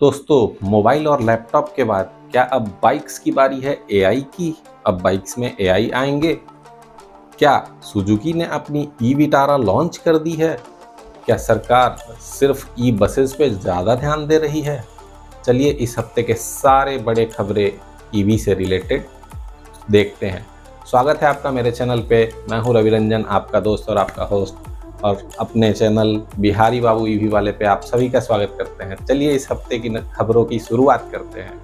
दोस्तों, मोबाइल और लैपटॉप के बाद क्या अब बाइक्स की बारी है एआई की? अब बाइक्स में एआई आएंगे? क्या सुजुकी ने अपनी ई विटारा लॉन्च कर दी है? क्या सरकार सिर्फ ई बसेस पे ज़्यादा ध्यान दे रही है? चलिए इस हफ्ते के सारे बड़े खबरें ईवी से रिलेटेड देखते हैं। स्वागत है आपका मेरे चैनल पे। मैं हूं रवि रंजन, आपका दोस्त और आपका होस्ट, और अपने चैनल बिहारी बाबू ईवी वाले पे आप सभी का स्वागत करते हैं। चलिए इस हफ्ते की खबरों की शुरुआत करते हैं।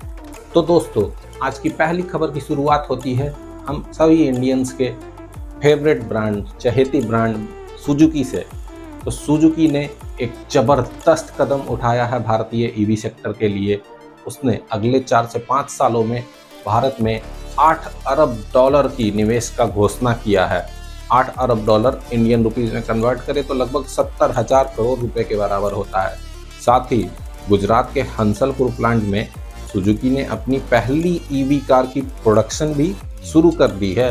तो दोस्तों, आज की पहली खबर की शुरुआत होती है हम सभी इंडियंस के फेवरेट ब्रांड, चहेती ब्रांड सुजुकी से। तो सुजुकी ने एक ज़बरदस्त कदम उठाया है भारतीय ईवी सेक्टर के लिए। उसने अगले 4 से 5 सालों में भारत में $8 अरब की निवेश का घोषणा किया है। $8 अरब इंडियन रुपीज़ में कन्वर्ट करें तो लगभग 70,000 करोड़ रुपए के बराबर होता है। साथ ही गुजरात के हंसलपुर प्लांट में सुजुकी ने अपनी पहली ईवी कार की प्रोडक्शन भी शुरू कर दी है।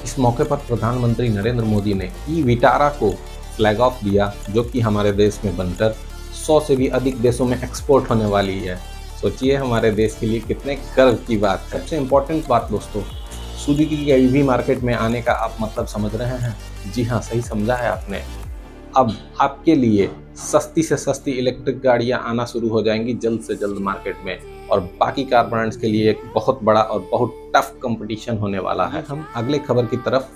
इस मौके पर प्रधानमंत्री नरेंद्र मोदी ने ई विटारा को फ्लैग ऑफ दिया, जो कि हमारे देश में बनकर 100 से भी अधिक देशों में एक्सपोर्ट होने वाली है। सोचिए हमारे देश के लिए कितने गर्व की बात है। सबसे इम्पोर्टेंट बात दोस्तों, सुजुकी के ईवी मार्केट में आने का आप मतलब समझ रहे हैं? जी हाँ, सही समझा है आपने। अब आपके लिए सस्ती से सस्ती इलेक्ट्रिक गाड़ियां आना शुरू हो जाएंगी जल्द से जल्द मार्केट में, और बाकी कार ब्रांड्स के लिए एक बहुत बड़ा और बहुत टफ कंपटीशन होने वाला है। हम अगले खबर की तरफ।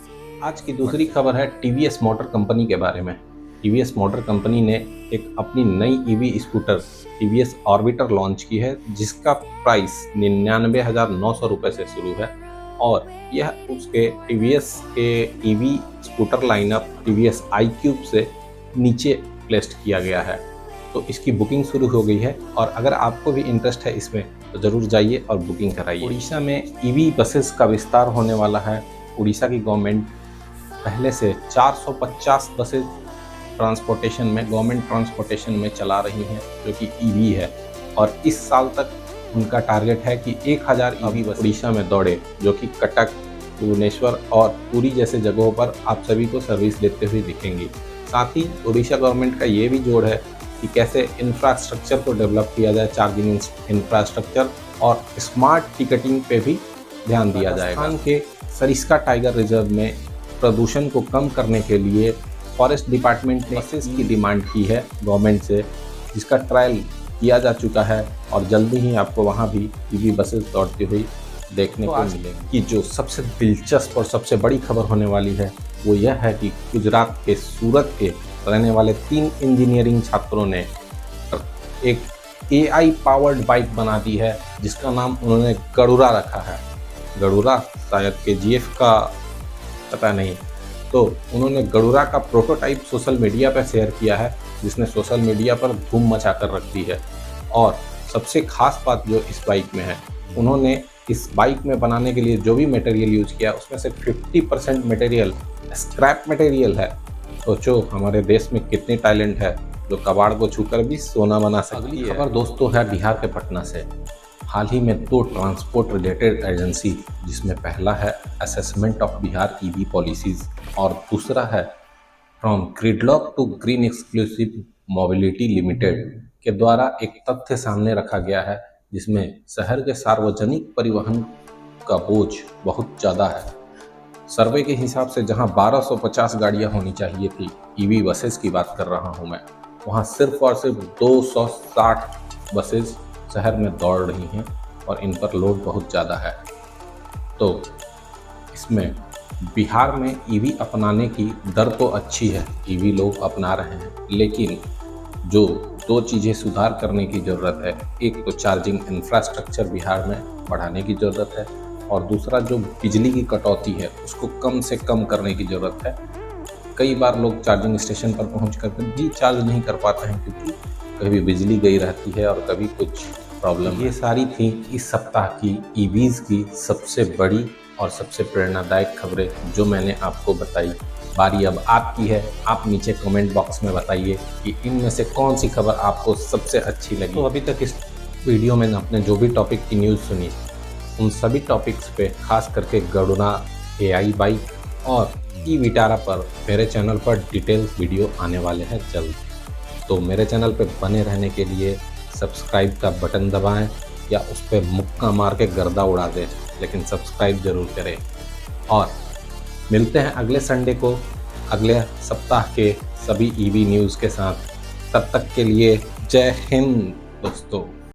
आज की दूसरी खबर है टीवीएस मोटर कंपनी के बारे में। टीवीएस मोटर कंपनी ने एक अपनी नई EV scooter TVS orbiter launch की है, जिसका प्राइस 99,900 रुपये से शुरू है, और यह उसके टीवीएस के EV scooter lineup TVS iQube से नीचे प्लेस्ड किया गया है। तो इसकी बुकिंग शुरू हो गई है, और अगर आपको भी इंटरेस्ट है इसमें तो ज़रूर जाइए और बुकिंग कराइए। उड़ीसा में ईवी बसेस का विस्तार होने वाला है। उड़ीसा की गवर्नमेंट पहले से 450 बसेस ट्रांसपोर्टेशन में, गवर्नमेंट ट्रांसपोर्टेशन में चला रही हैं, जो कि ईवी है, और इस साल तक उनका टारगेट है कि 1000 ईवी बस उड़ीसा में दौड़े, जो कि कटक, भुवनेश्वर और पुरी जैसे जगहों पर आप सभी को सर्विस देते हुए दिखेंगी। साथ ही उड़ीसा गवर्नमेंट का ये भी जोड़ है कि कैसे इंफ्रास्ट्रक्चर को डेवलप किया जाए, चार्जिंग इंफ्रास्ट्रक्चर और स्मार्ट टिकटिंग पे भी ध्यान दिया जाएगा। राजस्थान के सरिस्का टाइगर रिजर्व में प्रदूषण को कम करने के लिए फॉरेस्ट डिपार्टमेंट ने बसेस की डिमांड की है गवर्नमेंट से, जिसका ट्रायल किया जा चुका है, और जल्दी ही आपको वहाँ भी ईवी बसेस दौड़ती हुई देखने को मिलेंगी। कि जो सबसे दिलचस्प और सबसे बड़ी खबर होने वाली है वो यह है कि गुजरात के सूरत के रहने वाले 3 इंजीनियरिंग छात्रों ने एक AI पावर्ड बाइक बना दी है, जिसका नाम उन्होंने गरुड़ा रखा है। गरुड़ा शायद KGF का पता नहीं। तो उन्होंने गरुड़ा का प्रोटोटाइप सोशल मीडिया पर शेयर किया है, जिसने सोशल मीडिया पर धूम मचा कर रख दी है। और सबसे खास बात जो इस बाइक में है, उन्होंने इस बाइक में बनाने के लिए जो भी मटेरियल यूज किया, उसमें से 50% मटेरियल स्क्रैप मटेरियल है। सोचो हमारे देश में कितनी टैलेंट है, जो कबाड़ को छूकर भी सोना बना सकती है। खबर दोस्तों है बिहार के पटना से। हाल ही में 2 ट्रांसपोर्ट रिलेटेड एजेंसी, जिसमें पहला है assessment of Bihar EV policies और दूसरा है from gridlock to green exclusive mobility limited, के द्वारा एक तथ्य सामने रखा गया है, जिसमें शहर के सार्वजनिक परिवहन का बोझ बहुत ज़्यादा है। सर्वे के हिसाब से जहां 1250 गाड़ियां होनी चाहिए थी, ईवी बसेस की बात कर रहा हूं मैं, वहां सिर्फ और सिर्फ 260 बसेस शहर में दौड़ रही हैं, और इन पर लोड बहुत ज़्यादा है। तो इसमें बिहार में ईवी अपनाने की दर तो अच्छी है, ईवी लोग अपना रहे हैं, लेकिन जो 2 चीज़ें सुधार करने की ज़रूरत है। एक तो चार्जिंग इंफ्रास्ट्रक्चर बिहार में बढ़ाने की ज़रूरत है, और दूसरा जो बिजली की कटौती है उसको कम से कम करने की ज़रूरत है। कई बार लोग चार्जिंग स्टेशन पर पहुँच कर भी चार्ज नहीं कर पाते हैं, क्योंकि कभी बिजली गई रहती है और कभी कुछ प्रॉब्लम। ये सारी थी इस सप्ताह की ईवीज़ की सबसे बड़ी और सबसे प्रेरणादायक खबरें जो मैंने आपको बताई। बारी अब आपकी है। आप नीचे कमेंट बॉक्स में बताइए कि इनमें से कौन सी खबर आपको सबसे अच्छी लगी। तो अभी तक इस वीडियो में आपने जो भी टॉपिक की न्यूज़ सुनी, उन सभी टॉपिक्स पे खास करके गरुड़ा, AI बाइक और ई विटारा पर मेरे चैनल पर डिटेल्स वीडियो आने वाले हैं जल्द। तो मेरे चैनल पे बने रहने के लिए सब्सक्राइब का बटन दबाएं या उस पर मुक्का मार के गर्दा उड़ा दें, लेकिन सब्सक्राइब जरूर करें। और मिलते हैं अगले संडे को अगले सप्ताह के सभी ईवी न्यूज़ के साथ। तब तक के लिए जय हिंद दोस्तों।